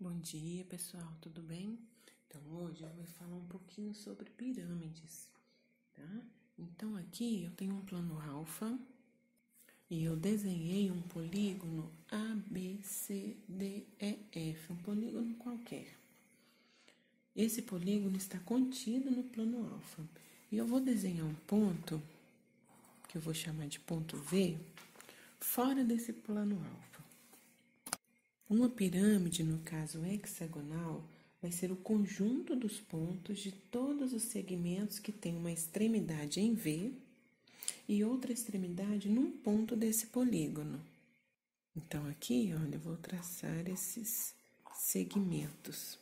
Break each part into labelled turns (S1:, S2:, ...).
S1: Bom dia, pessoal, tudo bem? Então, hoje eu vou falar um pouquinho sobre pirâmides, tá? Então, aqui eu tenho um plano alfa e eu desenhei um polígono A, B, C, D, E, F, um polígono qualquer. Esse polígono está contido no plano alfa e eu vou desenhar um ponto, que eu vou chamar de ponto V, fora desse plano alfa. Uma pirâmide, no caso hexagonal, vai ser o conjunto dos pontos de todos os segmentos que têm uma extremidade em V e outra extremidade num ponto desse polígono. Então, aqui, olha, eu vou traçar esses segmentos,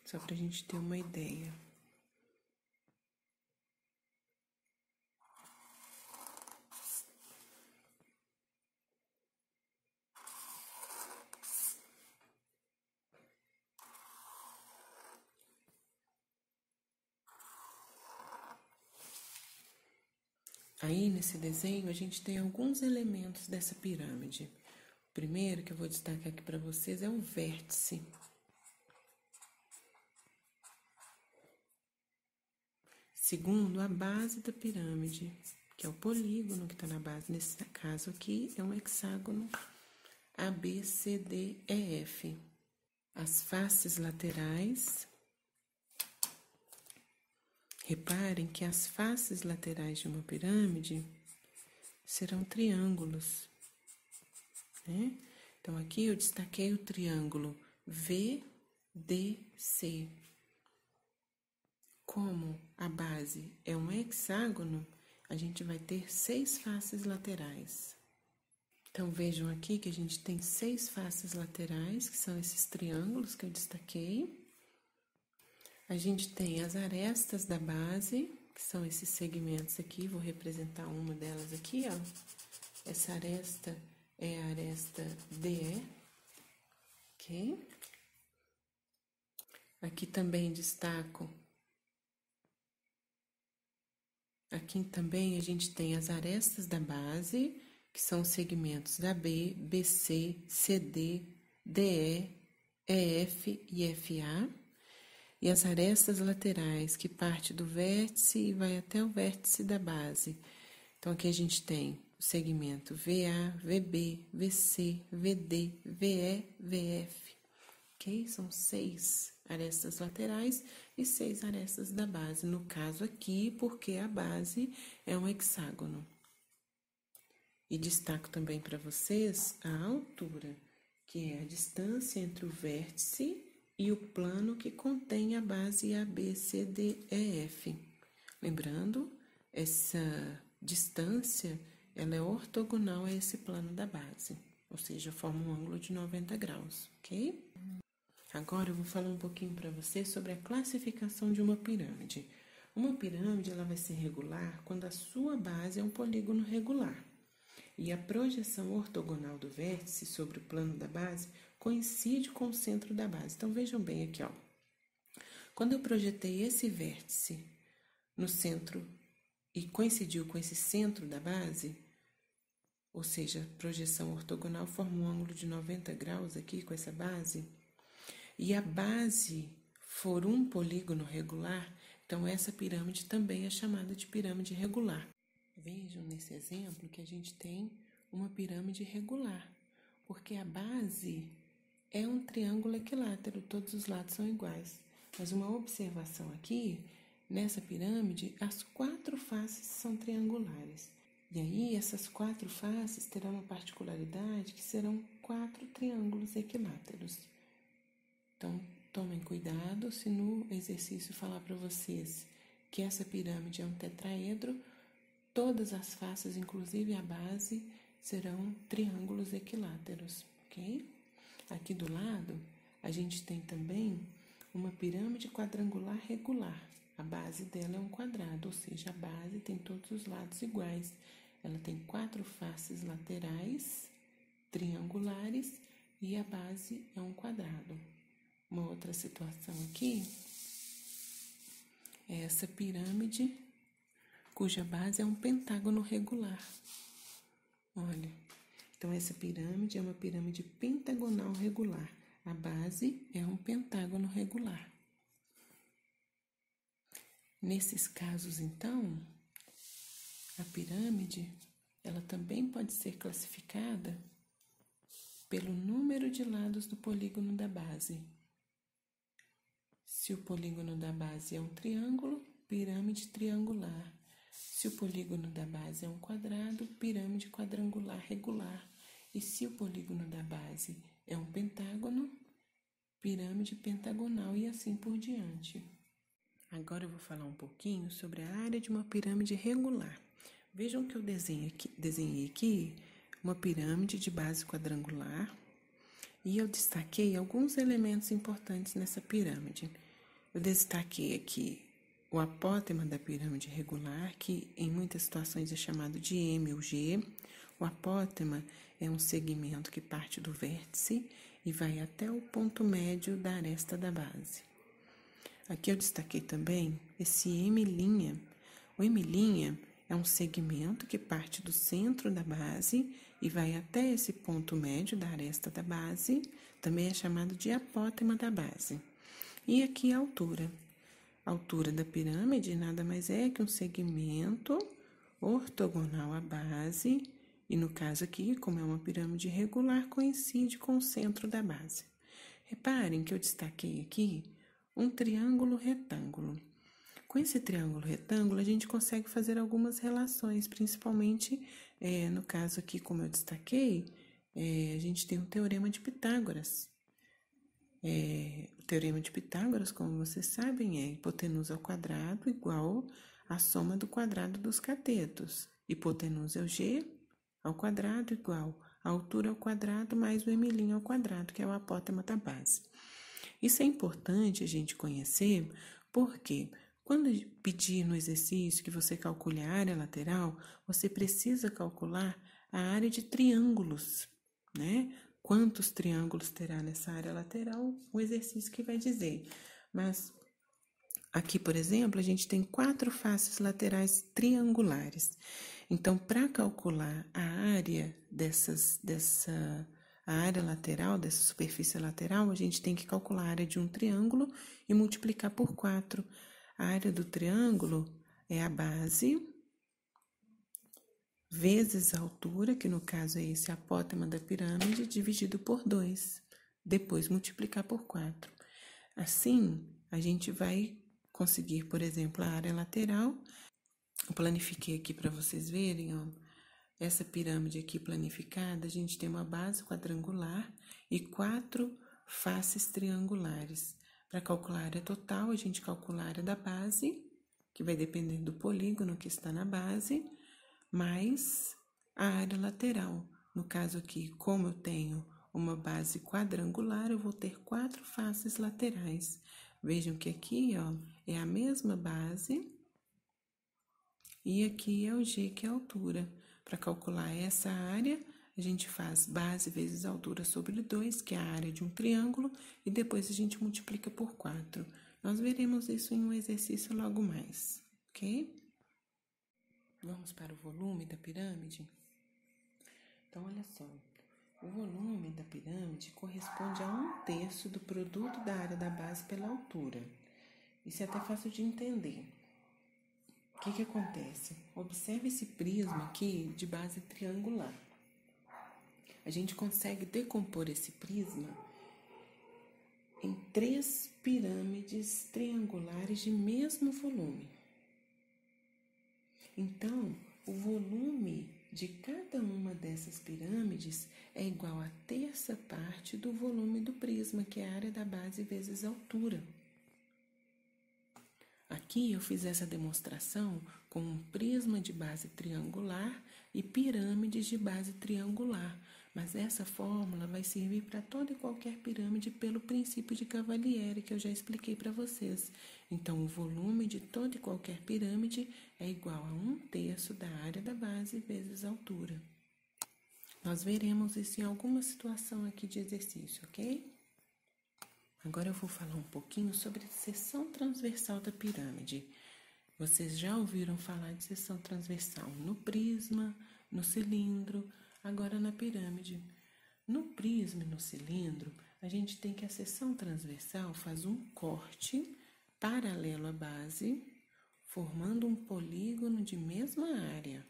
S1: só para a gente ter uma ideia. Aí, nesse desenho, a gente tem alguns elementos dessa pirâmide. O primeiro que eu vou destacar aqui para vocês é o vértice. Segundo, a base da pirâmide, que é o polígono que está na base. Nesse caso aqui, é um hexágono A, B, C, D, E, F. As faces laterais. Reparem que as faces laterais de uma pirâmide serão triângulos, né? Então, aqui eu destaquei o triângulo VDC. Como a base é um hexágono, a gente vai ter 6 faces laterais. Então, vejam aqui que a gente tem 6 faces laterais, que são esses triângulos que eu destaquei. A gente tem as arestas da base, que são esses segmentos aqui, vou representar uma delas aqui, ó. Essa aresta é a aresta DE, ok? Aqui também destaco. Aqui também a gente tem as arestas da base, que são os segmentos AB, BC, CD, DE, EF e FA. E as arestas laterais, que parte do vértice e vai até o vértice da base. Então, aqui a gente tem o segmento VA, VB, VC, VD, VE, VF. Ok? São 6 arestas laterais e 6 arestas da base. No caso aqui, porque a base é um hexágono. E destaco também para vocês a altura, que é a distância entre o vértice e o plano que contém a base A, B, C, D, E, F. Lembrando, essa distância, ela é ortogonal a esse plano da base, ou seja, forma um ângulo de 90 graus, ok? Agora eu vou falar um pouquinho para você sobre a classificação de uma pirâmide. Uma pirâmide, ela vai ser regular quando a sua base é um polígono regular. E a projeção ortogonal do vértice sobre o plano da base coincide com o centro da base. Então, vejam bem aqui, ó. Quando eu projetei esse vértice no centro e coincidiu com esse centro da base, ou seja, projeção ortogonal forma um ângulo de 90 graus aqui com essa base, e a base for um polígono regular, então essa pirâmide também é chamada de pirâmide regular. Vejam nesse exemplo que a gente tem uma pirâmide regular, porque a base é um triângulo equilátero, todos os lados são iguais. Mas uma observação aqui, nessa pirâmide, as 4 faces são triangulares. E aí, essas 4 faces terão uma particularidade que serão 4 triângulos equiláteros. Então, tomem cuidado se no exercício falar para vocês que essa pirâmide é um tetraedro, todas as faces, inclusive a base, serão triângulos equiláteros, ok? Aqui do lado, a gente tem também uma pirâmide quadrangular regular. A base dela é um quadrado, ou seja, a base tem todos os lados iguais. Ela tem 4 faces laterais triangulares e a base é um quadrado. Uma outra situação aqui é essa pirâmide cuja base é um pentágono regular. Olha, Então, essa pirâmide é uma pirâmide pentagonal regular. A base é um pentágono regular. Nesses casos, então, a pirâmide, ela também pode ser classificada pelo número de lados do polígono da base. Se o polígono da base é um triângulo, pirâmide triangular. Se o polígono da base é um quadrado, pirâmide quadrangular regular. E se o polígono da base é um pentágono, pirâmide pentagonal e assim por diante. Agora eu vou falar um pouquinho sobre a área de uma pirâmide regular. Vejam que eu desenhei aqui uma pirâmide de base quadrangular e eu destaquei alguns elementos importantes nessa pirâmide. Eu destaquei aqui o apótema da pirâmide regular, que em muitas situações é chamado de M ou G. O apótema é um segmento que parte do vértice e vai até o ponto médio da aresta da base. Aqui eu destaquei também esse M'. O M' é um segmento que parte do centro da base e vai até esse ponto médio da aresta da base, também é chamado de apótema da base. E aqui a altura. A altura da pirâmide nada mais é que um segmento ortogonal à base, e no caso aqui, como é uma pirâmide regular, coincide com o centro da base. Reparem que eu destaquei aqui um triângulo retângulo. Com esse triângulo retângulo, a gente consegue fazer algumas relações, principalmente, no caso aqui, como eu destaquei, a gente tem o Teorema de Pitágoras. O Teorema de Pitágoras, como vocês sabem, é hipotenusa ao quadrado igual à soma do quadrado dos catetos. Hipotenusa é o g ao quadrado igual a altura ao quadrado mais o m' ao quadrado, que é o apótema da base. Isso é importante a gente conhecer, porque quando pedir no exercício que você calcule a área lateral, você precisa calcular a área de triângulos, né? Quantos triângulos terá nessa área lateral, o exercício que vai dizer. Mas aqui, por exemplo, a gente tem 4 faces laterais triangulares. Então, para calcular a área a área lateral, dessa superfície lateral, a gente tem que calcular a área de um triângulo e multiplicar por 4. A área do triângulo é a base vezes a altura, que no caso é esse apótema da pirâmide, dividido por 2. Depois multiplicar por 4. Assim, a gente vai conseguir, por exemplo, a área lateral. Eu planifiquei aqui para vocês verem, ó. Essa pirâmide aqui planificada, a gente tem uma base quadrangular e 4 faces triangulares. Para calcular a área total, a gente calcula a área da base, que vai depender do polígono que está na base, mais a área lateral. No caso aqui, como eu tenho uma base quadrangular, eu vou ter 4 faces laterais. Vejam que aqui, ó, é a mesma base e aqui é o G, que é a altura. Para calcular essa área, a gente faz base vezes altura sobre 2, que é a área de um triângulo, e depois a gente multiplica por 4. Nós veremos isso em um exercício logo mais, ok? Vamos para o volume da pirâmide? Então, olha só. O volume da pirâmide corresponde a 1/3 do produto da área da base pela altura. Isso é até fácil de entender. O que acontece? Observe esse prisma aqui de base triangular. A gente consegue decompor esse prisma em 3 pirâmides triangulares de mesmo volume. Então, o volume de cada uma dessas pirâmides é igual a 1/3 parte do volume do prisma, que é a área da base vezes a altura. Aqui eu fiz essa demonstração com um prisma de base triangular e pirâmides de base triangular, mas essa fórmula vai servir para toda e qualquer pirâmide pelo princípio de Cavalieri, que eu já expliquei para vocês. Então, o volume de toda e qualquer pirâmide é igual a 1/3 da área da base vezes a altura. Nós veremos isso em alguma situação aqui de exercício, ok? Agora eu vou falar um pouquinho sobre a seção transversal da pirâmide. Vocês já ouviram falar de seção transversal no prisma, no cilindro, Agora na pirâmide. No prisma e no cilindro, a gente tem que a seção transversal faz um corte paralelo à base, formando um polígono de mesma área.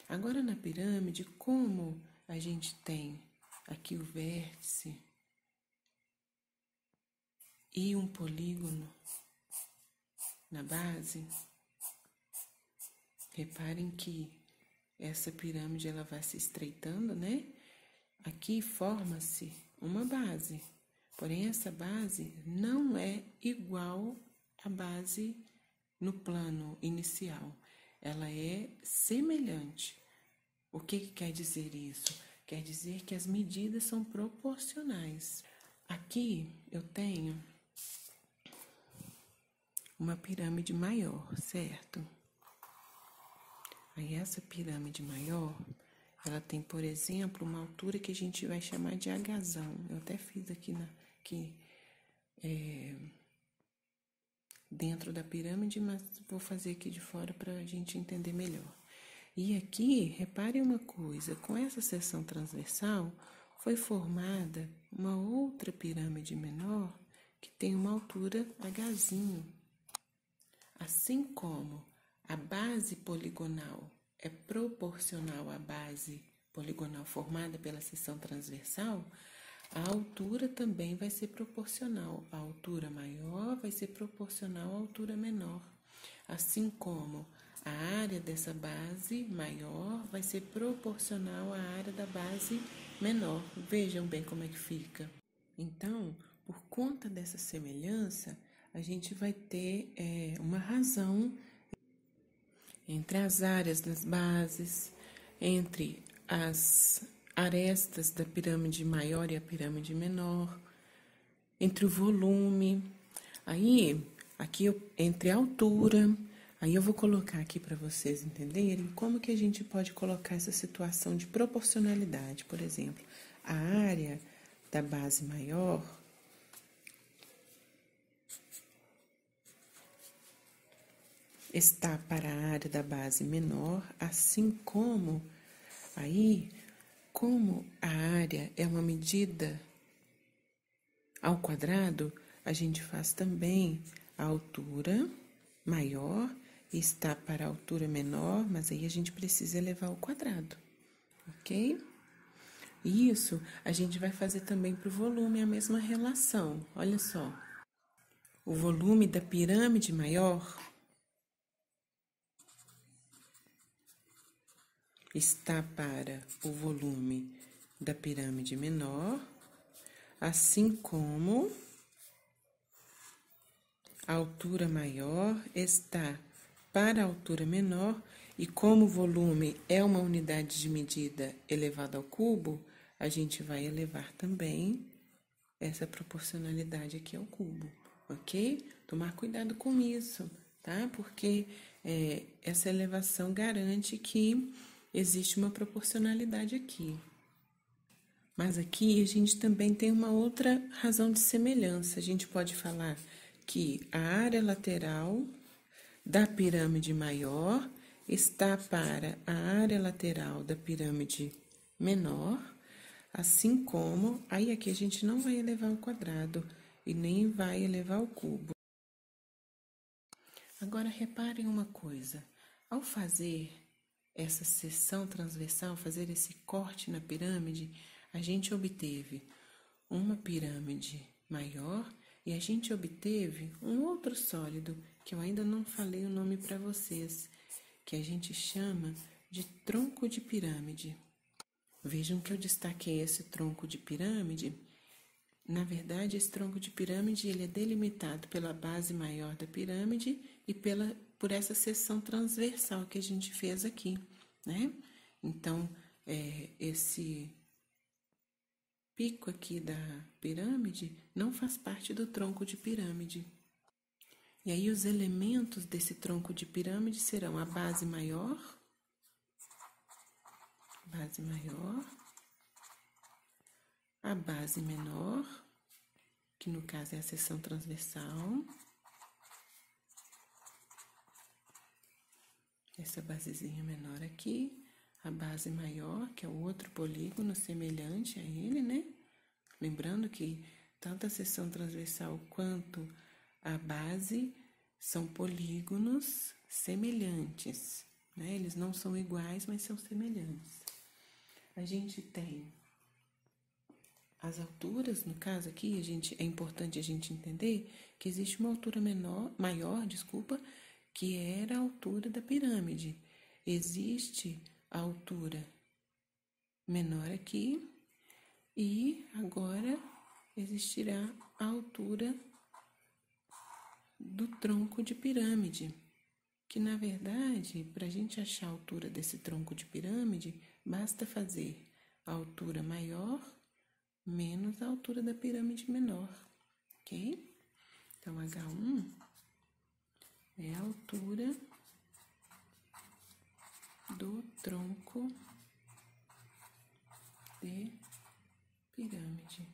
S1: Agora na pirâmide, como a gente tem aqui o vértice e um polígono na base, reparem que essa pirâmide ela vai se estreitando, né? Aqui forma-se uma base, porém essa base não é igual à base no plano inicial, ela é semelhante. O que quer dizer isso? Quer dizer que as medidas são proporcionais. Aqui eu tenho uma pirâmide maior, certo? Aí essa pirâmide maior, ela tem, por exemplo, uma altura que a gente vai chamar de agazão. Eu até fiz aqui dentro da pirâmide, mas vou fazer aqui de fora para a gente entender melhor. E aqui, reparem uma coisa, com essa seção transversal, foi formada uma outra pirâmide menor que tem uma altura Hzinho. Assim como a base poligonal é proporcional à base poligonal formada pela seção transversal, a altura também vai ser proporcional. A altura maior vai ser proporcional à altura menor. Assim como a área dessa base maior vai ser proporcional à área da base menor. Vejam bem como é que fica. Então, por conta dessa semelhança, a gente vai ter uma razão entre as áreas das bases, entre as arestas da pirâmide maior e a pirâmide menor, entre o volume, aí aqui entre a altura. Aí eu vou colocar aqui para vocês entenderem como que a gente pode colocar essa situação de proporcionalidade. Por exemplo, a área da base maior está para a área da base menor, assim como aí, como a área é uma medida ao quadrado, a gente faz também a altura maior está para a altura menor, mas aí a gente precisa elevar ao quadrado, ok? Isso a gente vai fazer também para o volume, a mesma relação. Olha só, o volume da pirâmide maior está para o volume da pirâmide menor, assim como a altura maior está para a altura menor, e como o volume é uma unidade de medida elevada ao cubo, a gente vai elevar também essa proporcionalidade aqui ao cubo, ok? Tomar cuidado com isso, tá? Porque essa elevação garante que existe uma proporcionalidade aqui. Mas aqui a gente também tem uma outra razão de semelhança. A gente pode falar que a área lateral da pirâmide maior está para a área lateral da pirâmide menor, assim como, aí aqui a gente não vai elevar ao quadrado e nem vai elevar ao cubo. Agora, reparem uma coisa, ao fazer essa seção transversal, fazer esse corte na pirâmide, a gente obteve uma pirâmide maior e a gente obteve um outro sólido, que eu ainda não falei o nome para vocês, que a gente chama de tronco de pirâmide. Vejam que eu destaquei esse tronco de pirâmide. Na verdade, esse tronco de pirâmide ele é delimitado pela base maior da pirâmide e por essa seção transversal que a gente fez aqui, né? Então, esse pico aqui da pirâmide não faz parte do tronco de pirâmide. E aí, os elementos desse tronco de pirâmide serão a base maior, a base menor, que no caso é a seção transversal, essa basezinha menor aqui, a base maior, que é o outro polígono semelhante a ele, né? Lembrando que tanto a seção transversal quanto a base são polígonos semelhantes, né? Eles não são iguais, mas são semelhantes. A gente tem as alturas, no caso aqui, é importante a gente entender que existe uma altura maior, que era a altura da pirâmide. Existe a altura menor aqui e agora existirá a altura do tronco de pirâmide, que na verdade, para a gente achar a altura desse tronco de pirâmide, basta fazer a altura maior menos a altura da pirâmide menor, ok? Então, H1 é a altura do tronco de pirâmide,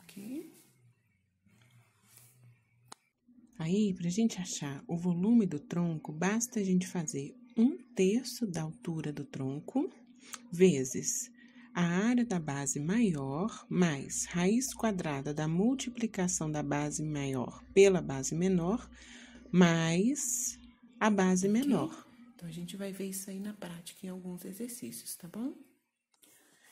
S1: ok? Aí, para a gente achar o volume do tronco, basta a gente fazer 1/3 da altura do tronco vezes a área da base maior mais raiz quadrada da multiplicação da base maior pela base menor mais a base menor. Então, a gente vai ver isso aí na prática em alguns exercícios, tá bom?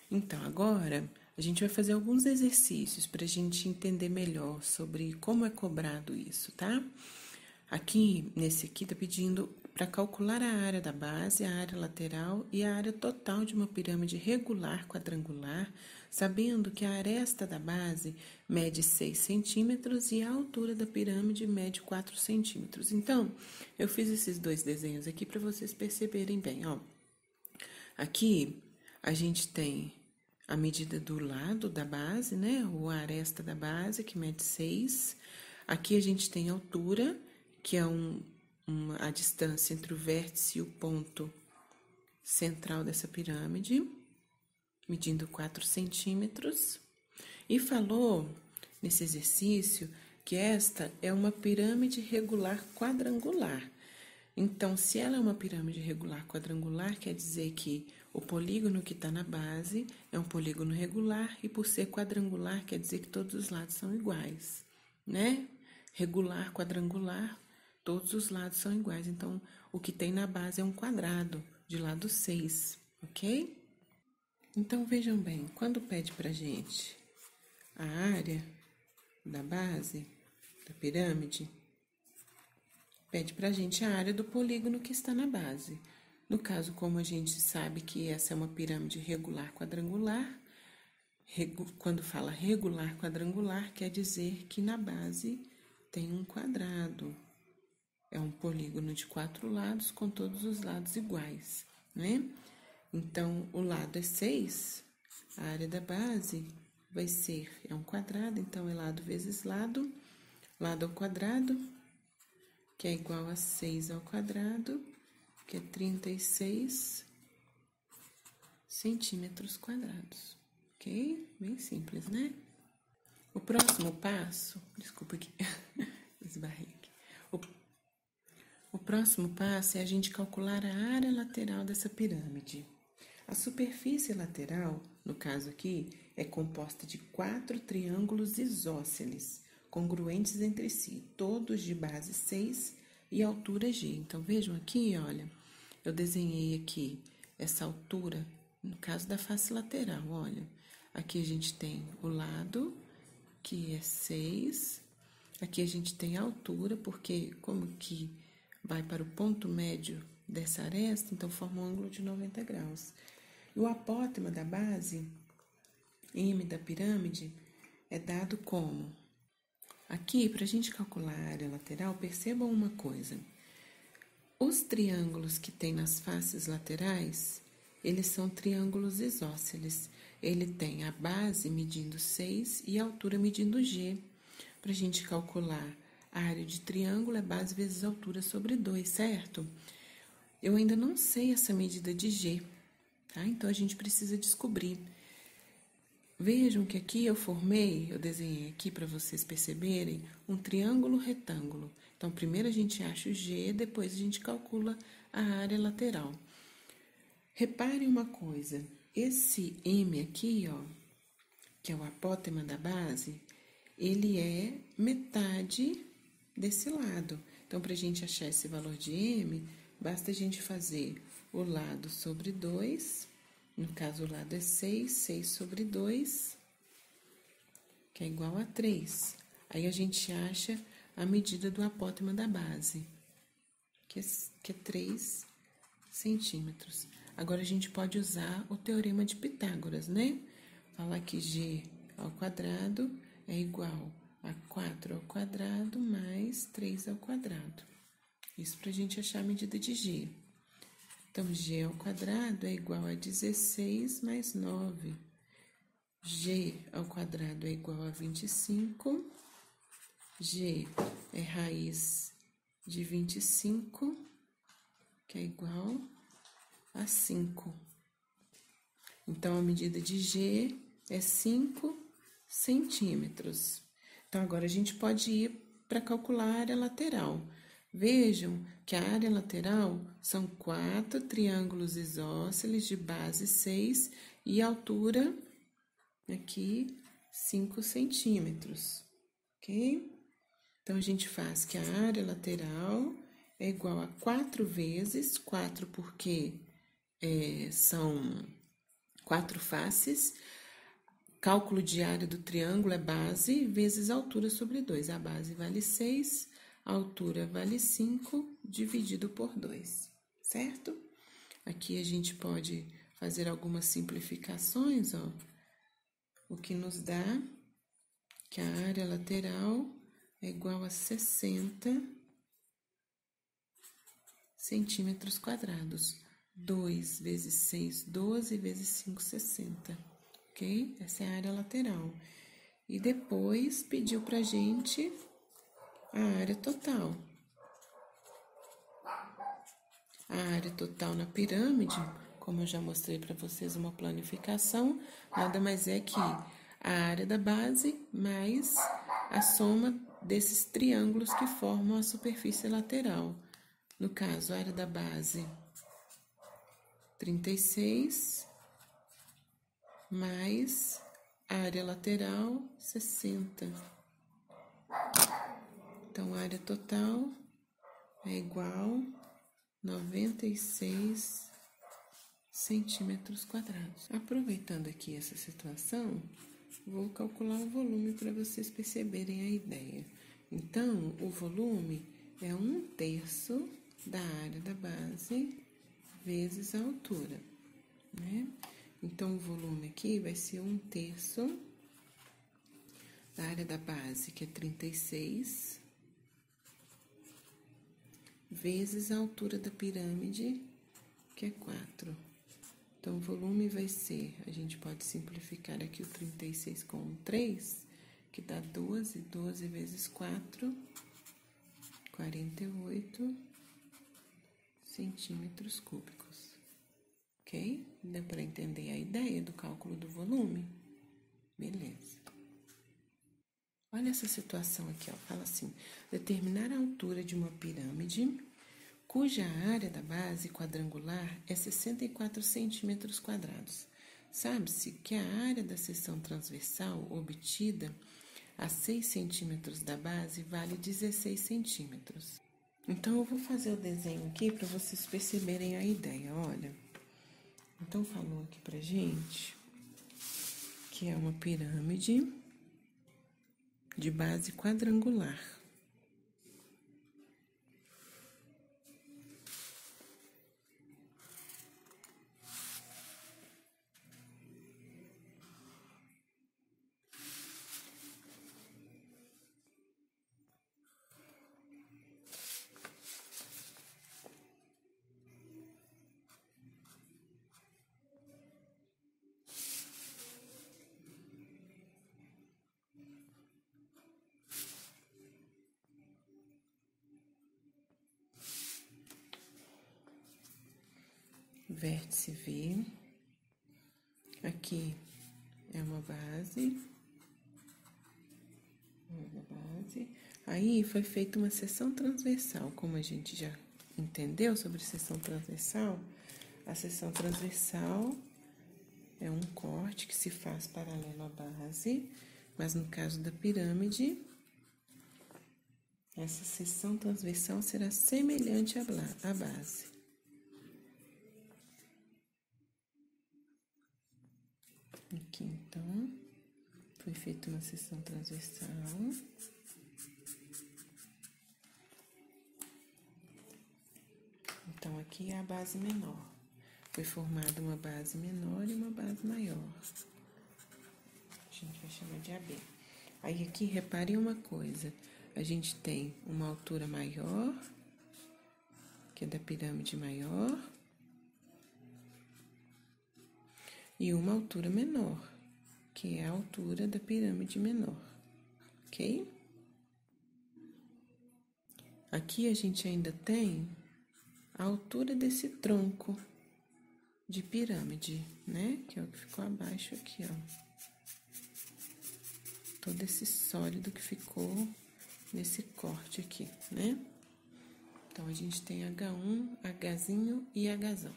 S1: Então, agora, a gente vai fazer alguns exercícios para a gente entender melhor sobre como é cobrado isso, tá? Aqui, nesse aqui, tá pedindo para calcular a área da base, a área lateral e a área total de uma pirâmide regular quadrangular, sabendo que a aresta da base mede 6 centímetros e a altura da pirâmide mede 4 centímetros. Então, eu fiz esses dois desenhos aqui para vocês perceberem bem, ó. Aqui, a gente tem a medida do lado da base, né? Ou a aresta da base, que mede 6. Aqui a gente tem a altura, que é a distância entre o vértice e o ponto central dessa pirâmide, medindo 4 centímetros. E falou, nesse exercício, que esta é uma pirâmide regular quadrangular. Então, se ela é uma pirâmide regular quadrangular, quer dizer que o polígono que está na base é um polígono regular e, por ser quadrangular, quer dizer que todos os lados são iguais, né? Regular, quadrangular, todos os lados são iguais. Então, o que tem na base é um quadrado, de lado 6, ok? Então, vejam bem, quando pede pra gente a área da base da pirâmide, pede pra gente a área do polígono que está na base. No caso, como a gente sabe que essa é uma pirâmide regular quadrangular, quando fala regular quadrangular, quer dizer que na base tem um quadrado. É um polígono de 4 lados, com todos os lados iguais, né? Então, o lado é 6, a área da base vai ser, é um quadrado, então é lado vezes lado, lado ao quadrado, que é igual a 6 ao quadrado, que é 36 centímetros quadrados, ok? Bem simples, né? O próximo passo, desculpa aqui, esbarrei aqui. O próximo passo é a gente calcular a área lateral dessa pirâmide. A superfície lateral, no caso aqui, é composta de 4 triângulos isósceles, congruentes entre si, todos de base 6 e altura G. Então, vejam aqui, olha, eu desenhei aqui essa altura, no caso da face lateral, olha. Aqui a gente tem o lado, que é 6. Aqui a gente tem a altura, porque como que vai para o ponto médio dessa aresta, então forma um ângulo de 90 graus. E o apótema da base, M da pirâmide, é dado como... Aqui, para a gente calcular a área lateral, percebam uma coisa. Os triângulos que tem nas faces laterais, eles são triângulos isósceles. Ele tem a base medindo 6 e a altura medindo G. Para a gente calcular a área de triângulo, é base vezes altura sobre 2, certo? Eu ainda não sei essa medida de G, tá? Então, a gente precisa descobrir. Vejam que aqui eu desenhei aqui para vocês perceberem, um triângulo retângulo. Então, primeiro a gente acha o G, depois a gente calcula a área lateral. Reparem uma coisa, esse M aqui, ó, que é o apótema da base, ele é metade desse lado. Então, para a gente achar esse valor de M, basta a gente fazer o lado sobre 2, no caso o lado é 6, 6 sobre 2, que é igual a 3. Aí a gente acha a medida do apótema da base, que é 3 centímetros. Agora, a gente pode usar o teorema de Pitágoras, né? Falar que G ao quadrado é igual a 4 ao quadrado mais 3 ao quadrado. Isso para a gente achar a medida de G. Então, G ao quadrado é igual a 16 mais 9. G ao quadrado é igual a 25. G é raiz de 25, que é igual a 5. Então, a medida de G é 5 centímetros. Então, agora a gente pode ir para calcular a área lateral. Vejam que a área lateral são 4 triângulos isósceles de base 6 e altura aqui 5 centímetros, ok? Então, a gente faz que a área lateral é igual a 4 vezes, 4 porque são 4 faces. Cálculo de área do triângulo é base vezes altura sobre 2. A base vale 6, a altura vale 5, dividido por 2, certo? Aqui a gente pode fazer algumas simplificações, ó. O que nos dá que a área lateral é igual a 60 centímetros quadrados. 2 vezes 6, 12 vezes 5, 60. Ok? Essa é a área lateral. E depois pediu pra gente a área total. A área total na pirâmide, como eu já mostrei para vocês uma planificação, nada mais é que a área da base mais a soma desses triângulos que formam a superfície lateral. No caso, a área da base, 36, mais a área lateral, 60. Então, a área total é igual a 96 centímetros quadrados. Aproveitando aqui essa situação, vou calcular o volume para vocês perceberem a ideia. Então, o volume é 1/3 da área da base vezes a altura, né? Então, o volume aqui vai ser 1/3 da área da base, que é 36, vezes a altura da pirâmide, que é 4. Então, o volume vai ser, a gente pode simplificar aqui o 36 com 3, que dá 12, 12 vezes 4, 48 centímetros cúbicos. Ok? Deu para entender a ideia do cálculo do volume? Beleza. Olha essa situação aqui, ó. Fala assim: determinar a altura de uma pirâmide cuja área da base quadrangular é 64 centímetros quadrados. Sabe-se que a área da seção transversal obtida a 6 centímetros da base vale 16 centímetros. Então, eu vou fazer o desenho aqui para vocês perceberem a ideia, olha. Então, falou aqui pra gente que é uma pirâmide de base quadrangular. Vértice V, aqui é uma base, aí foi feita uma seção transversal, como a gente já entendeu sobre seção transversal? A seção transversal é um corte que se faz paralelo à base, mas no caso da pirâmide, essa seção transversal será semelhante à base. Aqui, então, foi feita uma seção transversal. Então, aqui é a base menor. Foi formada uma base menor e uma base maior. A gente vai chamar de AB. Aí, aqui, reparem uma coisa. A gente tem uma altura maior, que é da pirâmide maior, e uma altura menor, que é a altura da pirâmide menor, ok? Aqui a gente ainda tem a altura desse tronco de pirâmide, né? Que é o que ficou abaixo aqui, ó. Todo esse sólido que ficou nesse corte aqui, né? Então, a gente tem H1, Hzinho e Hzão.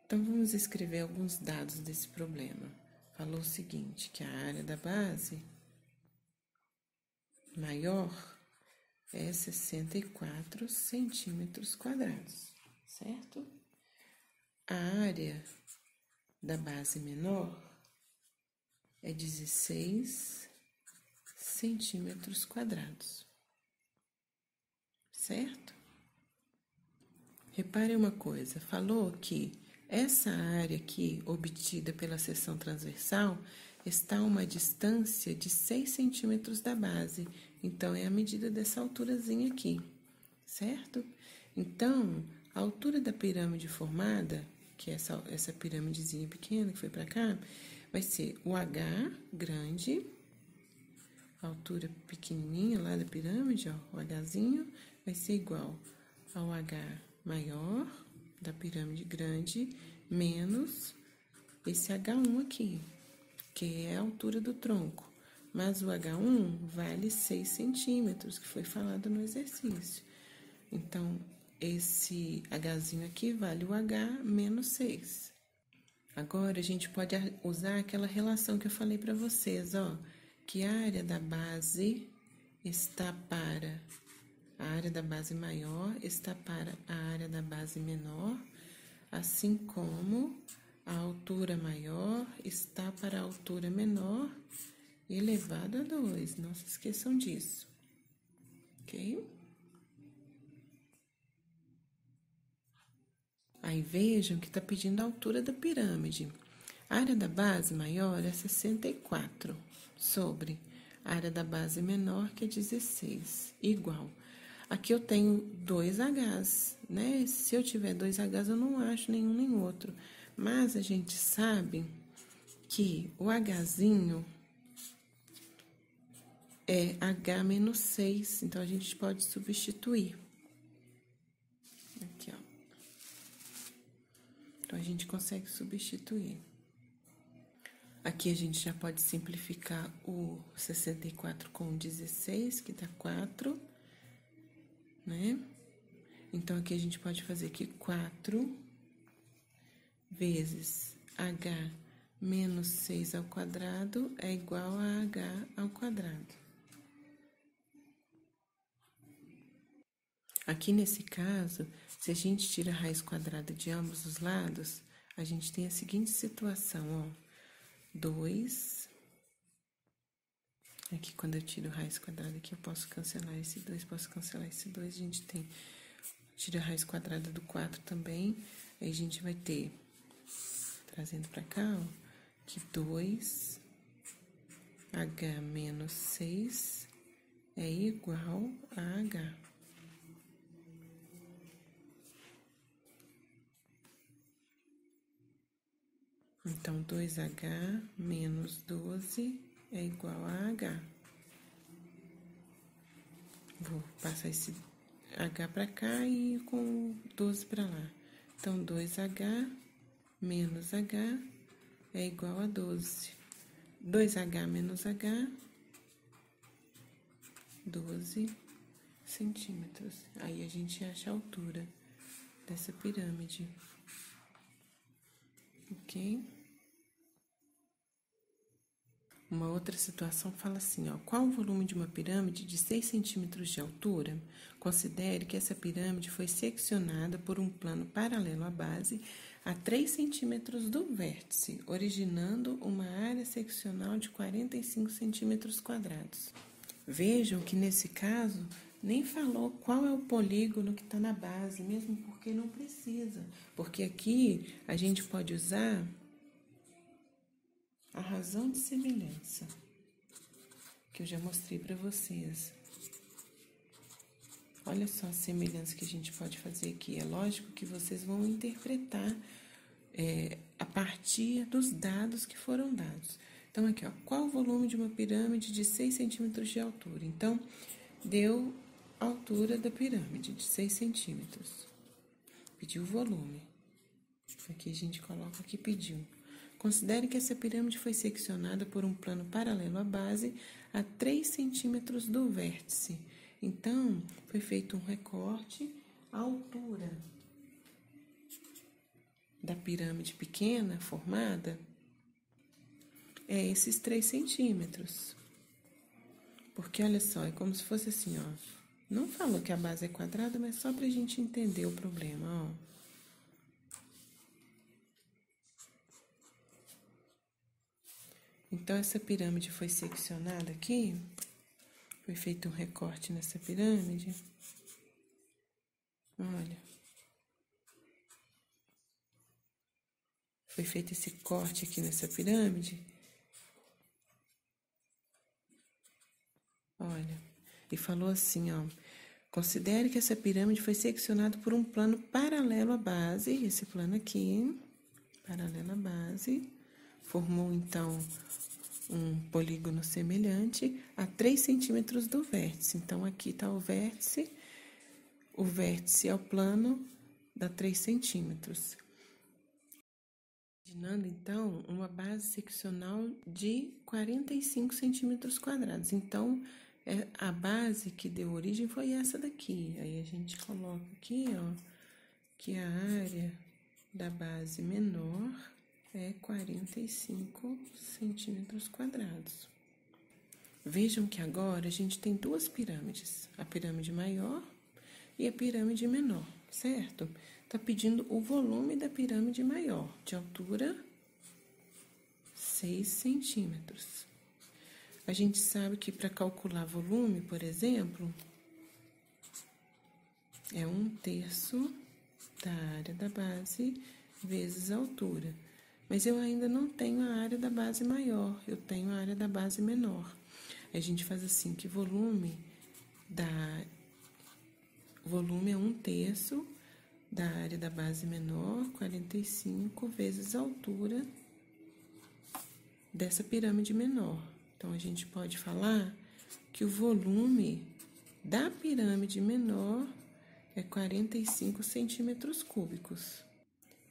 S1: Então, vamos escrever alguns dados desse problema. Falou o seguinte, que a área da base maior é 64 centímetros quadrados, certo? A área da base menor é 16 centímetros quadrados, certo? Reparem uma coisa, falou que essa área aqui, obtida pela seção transversal, está a uma distância de 6 centímetros da base. Então, é a medida dessa alturazinha aqui, certo? Então, a altura da pirâmide formada, que é essa pirâmidezinha pequena que foi para cá, vai ser o H grande, a altura pequenininha lá da pirâmide, ó, o Hzinho, vai ser igual ao H maior da pirâmide grande, menos esse H1 aqui, que é a altura do tronco. Mas o H1 vale 6 centímetros, que foi falado no exercício. Então, esse Hzinho aqui vale o H menos 6. Agora, a gente pode usar aquela relação que eu falei para vocês, ó, que a área da base está para a área da base maior está para a área da base menor, assim como a altura maior está para a altura menor elevado a 2. Não se esqueçam disso, ok? Aí vejam que está pedindo a altura da pirâmide. A área da base maior é 64 sobre a área da base menor, que é 16, igual. Aqui eu tenho 2 Hs, né? Se eu tiver 2 Hs, eu não acho nenhum nem outro. Mas a gente sabe que o Hzinho é H menos 6, então a gente pode substituir. Aqui, ó. Então, a gente consegue substituir. Aqui a gente já pode simplificar o 64 com 16, que dá 4, né? Então, aqui a gente pode fazer que 4 vezes H menos 6 ao quadrado é igual a H ao quadrado. Aqui nesse caso, se a gente tira a raiz quadrada de ambos os lados, a gente tem a seguinte situação, ó. 2, aqui quando eu tiro raiz quadrada aqui, eu posso cancelar esse 2, posso cancelar esse 2, a gente tem, tira a raiz quadrada do 4 também, aí a gente vai ter, trazendo pra cá, ó, que 2, H menos 6 é igual a H. Então, 2H menos 12 é igual a H. Vou passar esse H para cá e com 12 para lá. Então, 2H menos H é igual a 12. 2H menos H, 12, centímetros. Aí a gente acha a altura dessa pirâmide. Ok? Uma outra situação fala assim, ó, qual o volume de uma pirâmide de 6 centímetros de altura? Considere que essa pirâmide foi seccionada por um plano paralelo à base a 3 centímetros do vértice, originando uma área seccional de 45 centímetros quadrados. Vejam que nesse caso nem falou qual é o polígono que está na base, mesmo porque não precisa, porque aqui a gente pode usar a razão de semelhança, que eu já mostrei para vocês. Olha só a semelhança que a gente pode fazer aqui. É lógico que vocês vão interpretar a partir dos dados que foram dados. Então, aqui, ó, qual o volume de uma pirâmide de 6 centímetros de altura? Então, deu a altura da pirâmide de 6 centímetros. Pediu o volume. Aqui a gente coloca que pediu. Considere que essa pirâmide foi seccionada por um plano paralelo à base a 3 centímetros do vértice. Então, foi feito um recorte, a altura da pirâmide pequena formada é esses 3 centímetros. Porque, olha só, é como se fosse assim, ó. Não falou que a base é quadrada, mas só pra gente entender o problema, ó. Então, essa pirâmide foi seccionada aqui, foi feito um recorte nessa pirâmide. Olha. Foi feito esse corte aqui nessa pirâmide. Olha, e falou assim, ó. Considere que essa pirâmide foi seccionada por um plano paralelo à base, esse plano aqui, paralelo à base, formou então um polígono semelhante a 3 centímetros do vértice. Então, aqui está o vértice é o plano, dá 3 centímetros. Imaginando, então, uma base seccional de 45 centímetros quadrados. Então, a base que deu origem foi essa daqui. Aí, a gente coloca aqui, ó, que a área da base menor é 45 centímetros quadrados. Vejam que agora a gente tem duas pirâmides, a pirâmide maior e a pirâmide menor, certo? Está pedindo o volume da pirâmide maior, de altura 6 centímetros. A gente sabe que para calcular volume, por exemplo, é 1/3 da área da base vezes a altura. Mas eu ainda não tenho a área da base maior, eu tenho a área da base menor. A gente faz assim, que volume é 1/3 da área da base menor, 45 vezes a altura dessa pirâmide menor. Então, a gente pode falar que o volume da pirâmide menor é 45 centímetros cúbicos.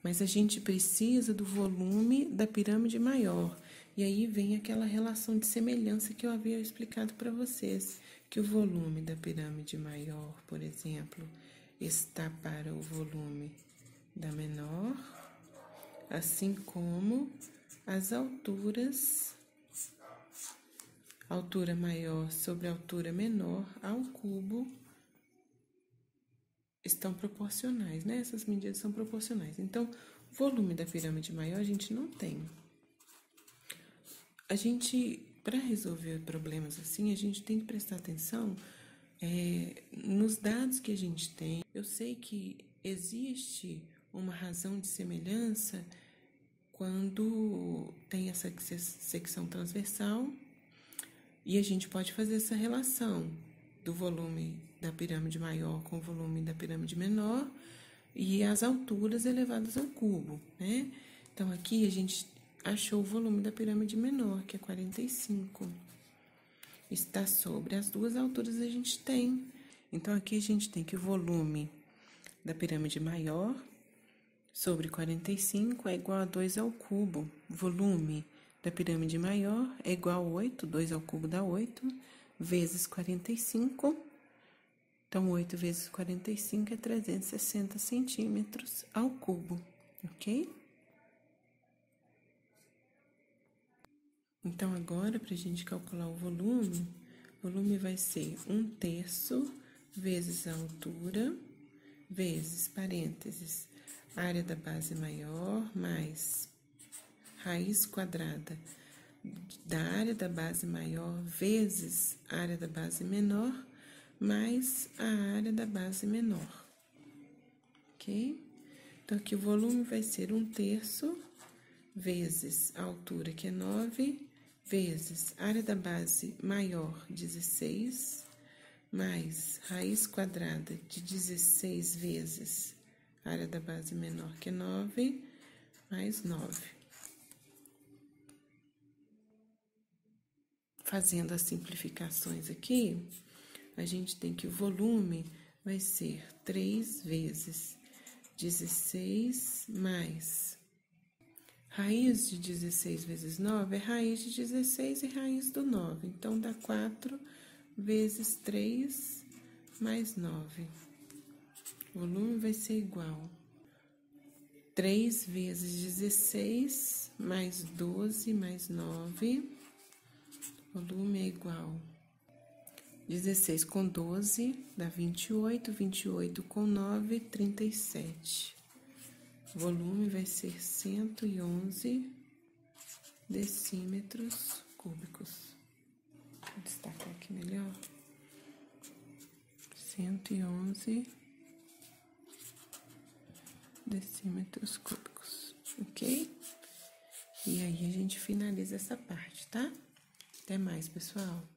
S1: Mas a gente precisa do volume da pirâmide maior. E aí vem aquela relação de semelhança que eu havia explicado para vocês, que o volume da pirâmide maior, por exemplo, está para o volume da menor, assim como as alturas, altura maior sobre altura menor ao cubo, estão proporcionais, né? Essas medidas são proporcionais. Então, o volume da pirâmide maior a gente não tem. A gente, para resolver problemas assim, a gente tem que prestar atenção nos dados que a gente tem. Eu sei que existe uma razão de semelhança quando tem essa secção transversal e a gente pode fazer essa relação do volume da pirâmide maior com o volume da pirâmide menor e as alturas elevadas ao cubo, né? Então, aqui a gente achou o volume da pirâmide menor, que é 45. Está sobre as duas alturas a gente tem. Então, aqui a gente tem que o volume da pirâmide maior sobre 45 é igual a 2 ao cubo. Volume da pirâmide maior é igual a 8, 2 ao cubo dá 8, vezes 45. Então, 8 vezes 45 é 360 centímetros ao cubo, ok? Então, agora, para a gente calcular o volume vai ser 1/3 vezes a altura, vezes, parênteses, área da base maior, mais raiz quadrada da área da base maior, vezes a área da base menor, mais a área da base menor, ok? Então, aqui o volume vai ser 1/3 vezes a altura, que é 9, vezes área da base maior, 16, mais raiz quadrada de 16 vezes área da base menor, que é 9, mais 9. Fazendo as simplificações aqui, a gente tem que o volume vai ser 3 vezes 16 mais raiz de 16 vezes 9 é raiz de 16 e raiz do 9. Então, dá 4 vezes 3 mais 9. O volume vai ser igual 3 vezes 16 mais 12 mais 9. O volume é igual 16 com 12 dá 28, 28 com 9, 37. O volume vai ser 111 decímetros cúbicos. Vou destacar aqui melhor. 111 decímetros cúbicos, ok? E aí, a gente finaliza essa parte, tá? Até mais, pessoal.